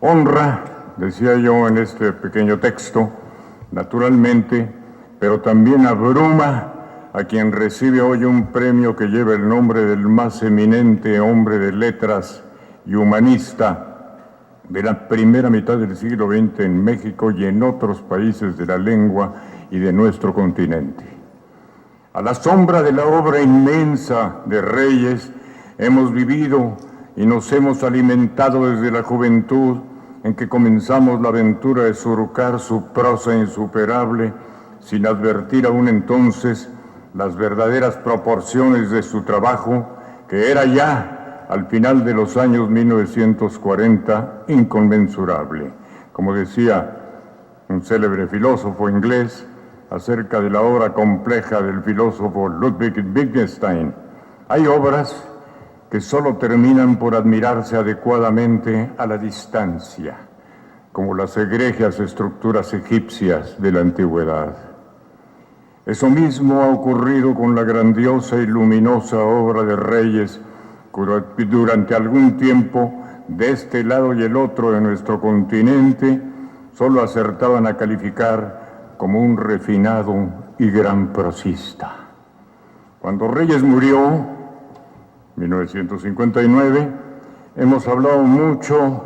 Honra, decía yo en este pequeño texto, naturalmente, pero también abruma a quien recibe hoy un premio que lleva el nombre del más eminente hombre de letras y humanista de la primera mitad del siglo XX en México y en otros países de la lengua y de nuestro continente. A la sombra de la obra inmensa de Reyes hemos vivido y nos hemos alimentado desde la juventud en que comenzamos la aventura de surcar su prosa insuperable sin advertir aún entonces las verdaderas proporciones de su trabajo, que era ya, al final de los años 1940, inconmensurable. Como decía un célebre filósofo inglés acerca de la obra compleja del filósofo Ludwig Wittgenstein, hay obras que solo terminan por admirarse adecuadamente a la distancia, como las egregias estructuras egipcias de la antigüedad. Eso mismo ha ocurrido con la grandiosa y luminosa obra de Reyes, que durante algún tiempo, de este lado y el otro de nuestro continente, solo acertaban a calificar como un refinado y gran prosista. Cuando Reyes murió, 1959, hemos hablado mucho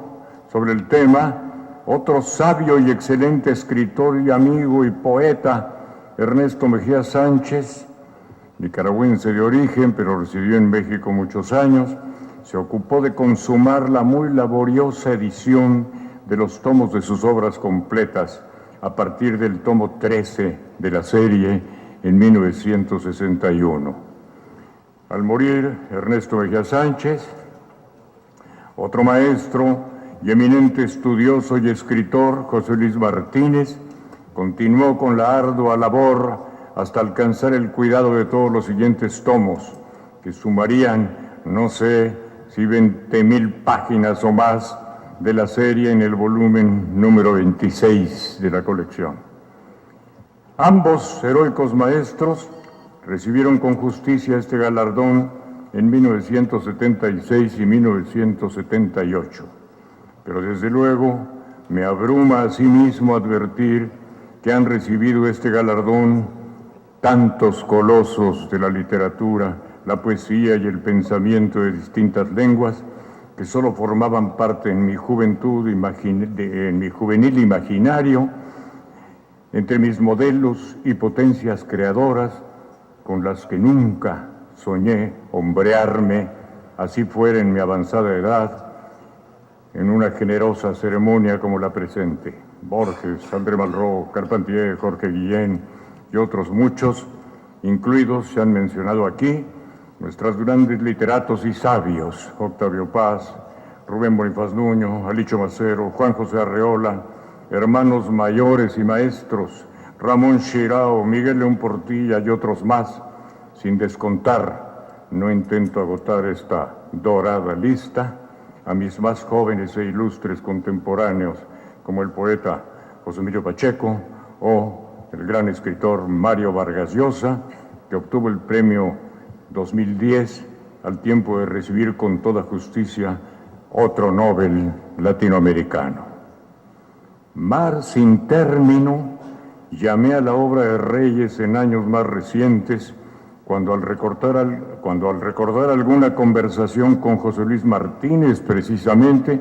sobre el tema. Otro sabio y excelente escritor y amigo y poeta, Ernesto Mejía Sánchez, nicaragüense de origen, pero residió en México muchos años, se ocupó de consumar la muy laboriosa edición de los tomos de sus obras completas a partir del tomo 13 de la serie en 1961. Al morir Ernesto Mejía Sánchez, otro maestro y eminente estudioso y escritor, José Luis Martínez, continuó con la ardua labor hasta alcanzar el cuidado de todos los siguientes tomos, que sumarían, no sé si 20,000 páginas o más de la serie en el volumen número 26 de la colección. Ambos heroicos maestros recibieron con justicia este galardón en 1976 y 1978, pero desde luego me abruma asimismo advertir que han recibido este galardón tantos colosos de la literatura, la poesía y el pensamiento de distintas lenguas que solo formaban parte en mi juventud, en mi juvenil imaginario, entre mis modelos y potencias creadoras con las que nunca soñé hombrearme, así fuera en mi avanzada edad, en una generosa ceremonia como la presente. Borges, André Malraux, Carpentier, Jorge Guillén y otros muchos, incluidos, se han mencionado aquí, nuestros grandes literatos y sabios, Octavio Paz, Rubén Bonifaz Nuño, Alicho Macero, Juan José Arreola, hermanos mayores y maestros, Ramón Chirao, Miguel León Portilla y otros más, sin descontar, no intento agotar esta dorada lista, a mis más jóvenes e ilustres contemporáneos, como el poeta José Emilio Pacheco o el gran escritor Mario Vargas Llosa, que obtuvo el premio 2010 al tiempo de recibir con toda justicia otro Nobel latinoamericano. Mar sin término, llamé a la obra de Reyes en años más recientes, cuando al recordar alguna conversación con José Luis Martínez, precisamente,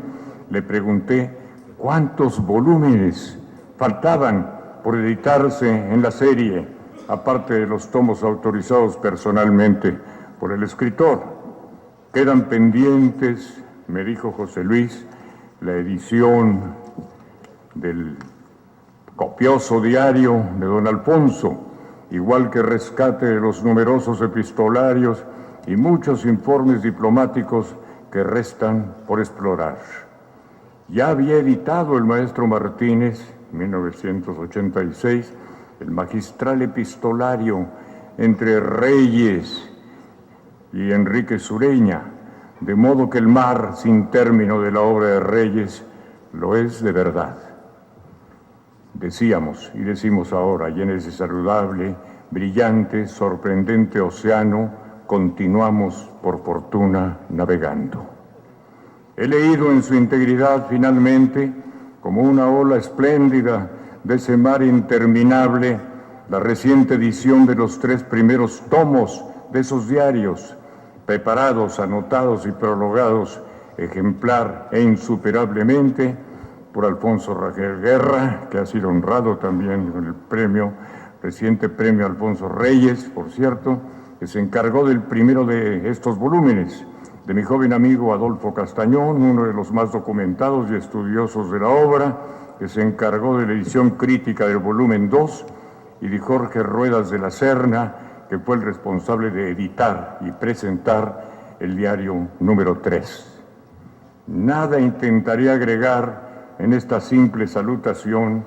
le pregunté cuántos volúmenes faltaban por editarse en la serie, aparte de los tomos autorizados personalmente por el escritor. Quedan pendientes, me dijo José Luis, la edición del copioso diario de don Alfonso, igual que rescate de los numerosos epistolarios y muchos informes diplomáticos que restan por explorar. Ya había editado el maestro Martínez, en 1986, el magistral epistolario entre Reyes y Enrique Sureña, de modo que el mar sin término de la obra de Reyes lo es de verdad. Decíamos y decimos ahora, y en ese saludable, brillante, sorprendente océano continuamos por fortuna navegando. He leído en su integridad finalmente, como una ola espléndida de ese mar interminable, la reciente edición de los 3 primeros tomos de esos diarios, preparados, anotados y prologados ejemplar e insuperablemente por Alfonso Rangel Guerra, que ha sido honrado también con el reciente premio Alfonso Reyes, por cierto, que se encargó del primero de estos volúmenes, de mi joven amigo Adolfo Castañón, uno de los más documentados y estudiosos de la obra, que se encargó de la edición crítica del volumen 2, y de Jorge Ruedas de la Serna, que fue el responsable de editar y presentar el diario número 3. Nada intentaré agregar en esta simple salutación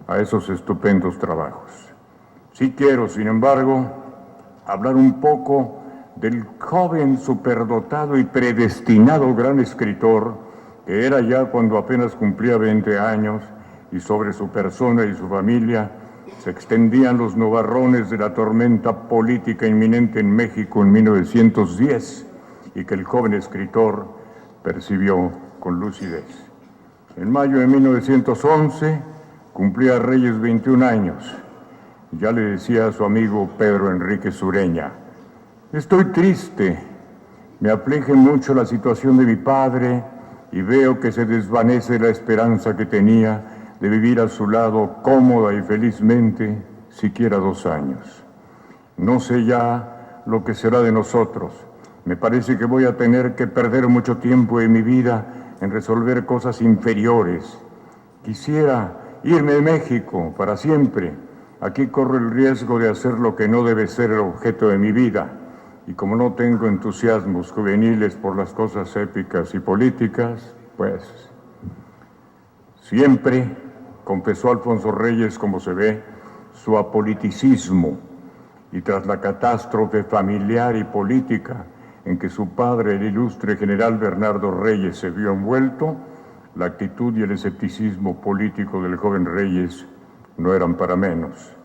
a esos estupendos trabajos. Sí quiero, sin embargo, hablar un poco del joven superdotado y predestinado gran escritor que era ya cuando apenas cumplía 20 años, y sobre su persona y su familia se extendían los nubarrones de la tormenta política inminente en México en 1910, y que el joven escritor percibió con lucidez. En mayo de 1911 cumplía Reyes 21 años. Ya le decía a su amigo Pedro Enrique Sureña: estoy triste, me aflige mucho la situación de mi padre y veo que se desvanece la esperanza que tenía de vivir a su lado cómoda y felizmente siquiera 2 años. No sé ya lo que será de nosotros. Me parece que voy a tener que perder mucho tiempo de mi vida en resolver cosas inferiores. Quisiera irme de México para siempre. Aquí corro el riesgo de hacer lo que no debe ser el objeto de mi vida. Y como no tengo entusiasmos juveniles por las cosas épicas y políticas, pues siempre, confesó Alfonso Reyes, como se ve, su apoliticismo, y tras la catástrofe familiar y política en que su padre, el ilustre general Bernardo Reyes, se vio envuelto, la actitud y el escepticismo político del joven Reyes no eran para menos.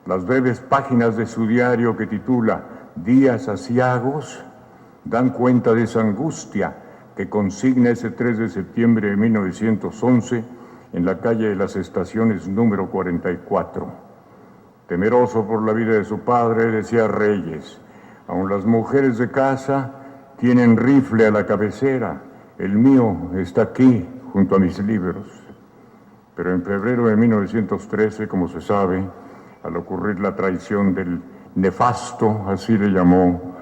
Las breves páginas de su diario, que titula Días aciagos, dan cuenta de esa angustia que consigna ese 3 de septiembre de 1911 en la calle de las Estaciones número 44. Temeroso por la vida de su padre, decía Reyes: aun las mujeres de casa tienen rifle a la cabecera, el mío está aquí junto a mis libros. Pero en febrero de 1913, como se sabe, al ocurrir la traición del nefasto, así le llamó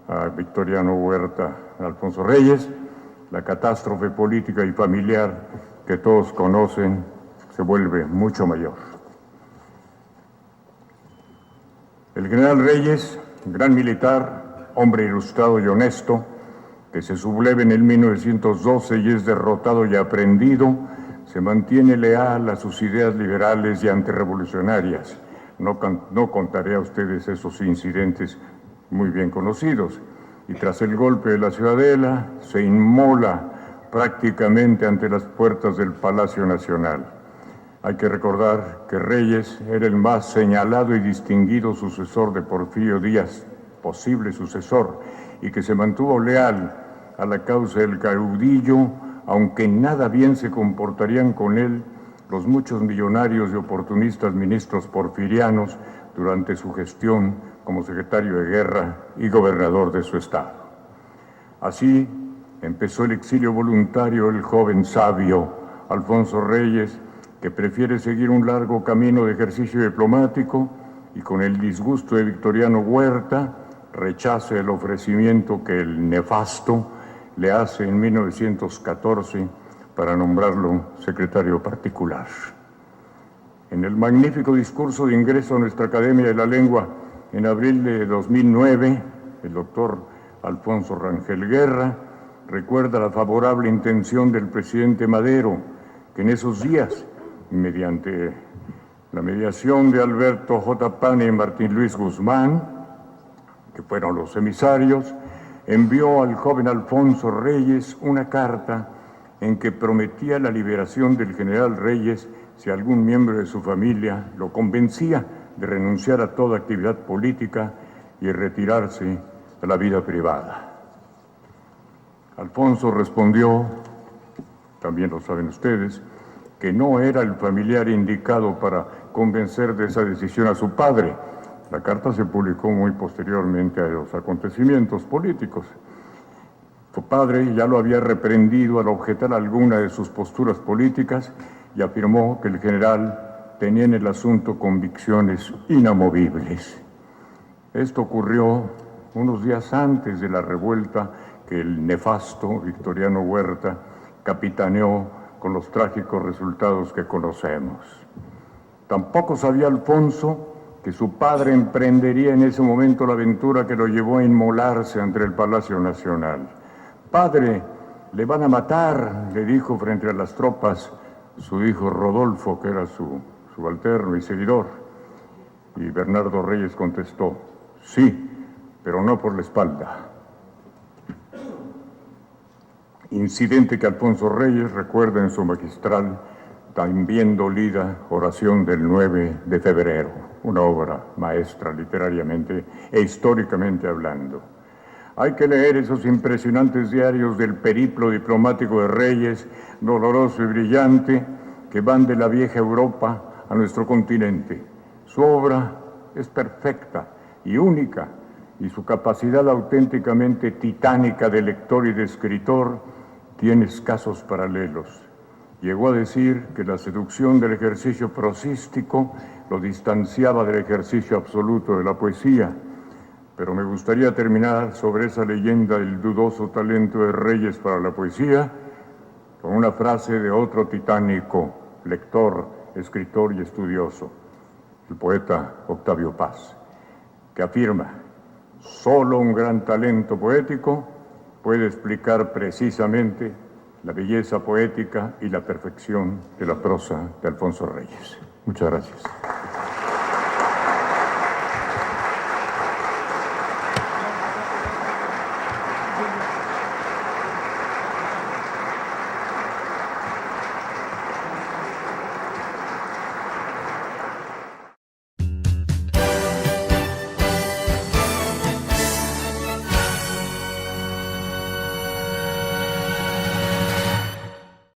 a Victoriano Huerta Alfonso Reyes, la catástrofe política y familiar que todos conocen se vuelve mucho mayor. El general Reyes, gran militar, hombre ilustrado y honesto, que se subleva en el 1912 y es derrotado y aprendido, se mantiene leal a sus ideas liberales y antirrevolucionarias. No contaré a ustedes esos incidentes muy bien conocidos. Y tras el golpe de la Ciudadela, se inmola prácticamente ante las puertas del Palacio Nacional. Hay que recordar que Reyes era el más señalado y distinguido sucesor de Porfirio Díaz, posible sucesor, y que se mantuvo leal a la causa del caudillo, aunque nada bien se comportarían con él los muchos millonarios y oportunistas ministros porfirianos durante su gestión como secretario de Guerra y gobernador de su estado. Así empezó el exilio voluntario del joven sabio Alfonso Reyes, que prefiere seguir un largo camino de ejercicio diplomático y, con el disgusto de Victoriano Huerta, rechaza el ofrecimiento que el nefasto le hace en 1914 para nombrarlo secretario particular. En el magnífico discurso de ingreso a nuestra Academia de la Lengua en abril de 2009, el doctor Alfonso Rangel Guerra recuerda la favorable intención del presidente Madero, que en esos días, mediante la mediación de Alberto J. Pane y Martín Luis Guzmán, que fueron los emisarios, envió al joven Alfonso Reyes una carta en que prometía la liberación del general Reyes si algún miembro de su familia lo convencía de renunciar a toda actividad política y retirarse de la vida privada. Alfonso respondió también lo saben ustedes, que no era el familiar indicado para convencer de esa decisión a su padre. La carta se publicó muy posteriormente a los acontecimientos políticos. Su padre ya lo había reprendido al objetar alguna de sus posturas políticas y afirmó que el general tenía en el asunto convicciones inamovibles. Esto ocurrió unos días antes de la revuelta que el nefasto Victoriano Huerta capitaneó con los trágicos resultados que conocemos. Tampoco sabía Alfonso que su padre emprendería en ese momento la aventura que lo llevó a inmolarse ante el Palacio Nacional. «Padre, le van a matar», le dijo frente a las tropas su hijo Rodolfo, que era su subalterno y seguidor. Y Bernardo Reyes contestó: «Sí, pero no por la espalda». Incidente que Alfonso Reyes recuerda en su magistral, también dolida, Oración del 9 de febrero, una obra maestra literariamente e históricamente hablando. Hay que leer esos impresionantes diarios del periplo diplomático de Reyes, doloroso y brillante, que van de la vieja Europa a nuestro continente. Su obra es perfecta y única, y su capacidad auténticamente titánica de lector y de escritor tiene escasos paralelos. Llegó a decir que la seducción del ejercicio prosístico lo distanciaba del ejercicio absoluto de la poesía. Pero me gustaría terminar sobre esa leyenda del dudoso talento de Reyes para la poesía con una frase de otro titánico lector, escritor y estudioso, el poeta Octavio Paz, que afirma: «Solo un gran talento poético puede explicar precisamente la belleza poética y la perfección de la prosa de Alfonso Reyes». Muchas gracias.